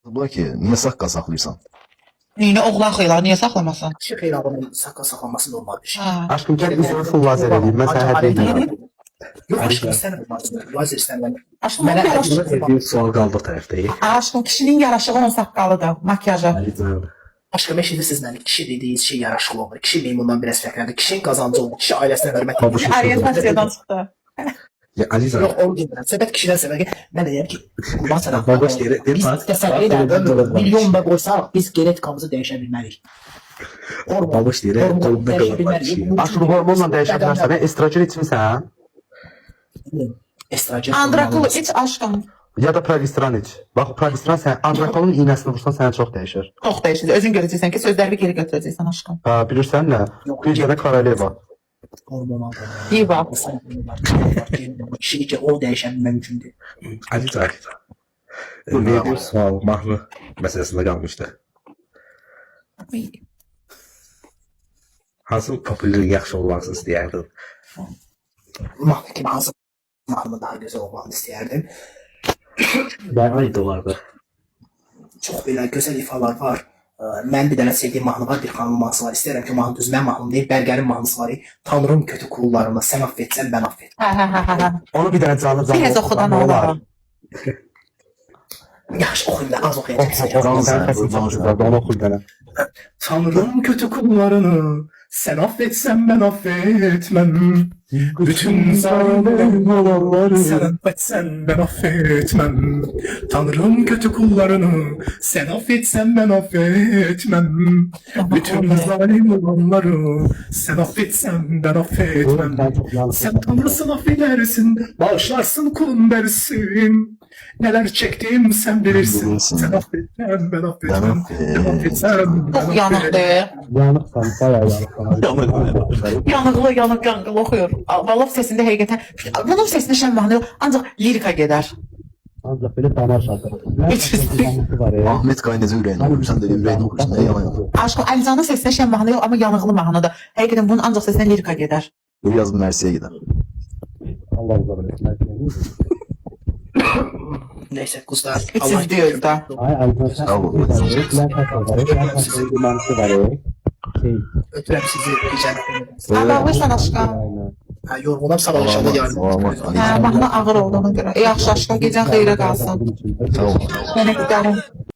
Bunlar ki, niyə saqqal saxlayırsan? Neyini oğlan xeyla, niyə saxlamasın? Kişi xeyli adamın saqqal saxlaması normal bir şey. Ha. Aşkım gel bir sürü full lazer edeyim. Ben sana hediye edeyim. Yox, aşkım istəmirəm. Lazer istəmirəm. Aşkım, Mənə yaraşığı. Bir sual qaldı tərəfdəyik. Aşkım, kişinin yaraşığı onun saqqalıdır, makyajı. Aşkım eşidirsiniz məni. Kişi dediğiniz şey yaraşıqlı olur. Kişi meymundan biraz fərqlidir. Kişinin qazancı olur. Kişi ailəsinə hörmət edir. Orientasiyadan çıxdı. Ya Aliza. Yox, onu deyirəm. Söhbət kişidən səbəbi. Mən deyirəm ki, qurban sənə. Babaş deyir, Biz təsəvvür edən milyon da qoysaq, biz genetikamızı dəyişə bilmərik. Babaş deyir, qolunda qalır kişi. Aşkım hormonla dəyişə bilərsən. Estrogen içmirsən? Estrogen. Andrakulu iç aşkım. Ya da progesteron iç. Bax, progesteron sən andrakolun iynəsini vursan sənə çox dəyişir. Çox dəyişir. Özün görəcəksən ki, sözlərimi geri götürəcəksən aşkım. Ha, bilirsən nə? Bir dənə koroleva. Hormonal. İyi bax. Kişi ki, o dəyişə mümkündür. Aliza. Bir sual mahnı məsələsində qalmışdı. Hansı populyar yaxşı olmasını istəyərdin? Mahnı kimi hansı mahnımın daha gözəl olmağını istəyərdim. Ben ayda vardı. Çox belə gözəl ifalar var. Mən bir dənə sevdiyim mahnı var, bir xanım mahnısı var. İstəyirəm ki, mahnı düz mən mahnım deyil, Bərgərin mahnısı var. Tanrım kötü kullarına, sən affetsən, mən affet. Hə. Onu bir dənə canlı Biraz oxudan olar. Yaxşı, oxuyum da, az oxuyacaqsın. Onu oxu bir dənə. Tanrım kötü kullarını, sen affetsen ben affetmem. Bütün zalim olanları sen affetsen ben affetmem. Tanrım kötü kullarını, sen affetsen ben affetmem. Bütün zalim olanları sen affetsen ben affetmem. Sen Tanrısın affedersin, bağışlarsın kulun dersin. Neler çektim sen bilirsin. Sen affetsen ben affetmem. Sen affetsen ben Çox yanıqdır. Yanıqsan, bayağı yanıqsan. Yanıqlı oxuyur. Vallah səsində həqiqətən, bunun səsində şən mahnı yox, ancaq lirika gedər. Ancaq belə damar şarkı. Ahmet Kaya necə ürəyini oxuyur, sən də ürəyini oxuyursan, nə yalan yalan. Aşkım, Əlizanın səsində şən mahnı yox, amma yanıqlı mahnıdır. Həqiqətən bunun ancaq səsində lirika gedər. Bu yazıb Mərsiyə gedər. Allah uzaq eləsin. Neyse kızlar. Heç siz deyil də. Ay Əlizan sən. Sağ ol. Mən var. Ötürəm sizi rica ederim. Bağlıysan aşkım. Ha, yorğunam sabah akşamda yardım. Hə, mahnı ağır olduğuna görə. Yaxşı aşkım, gecən xeyrə qalsın. Sağ ol. Mənə gedəlim.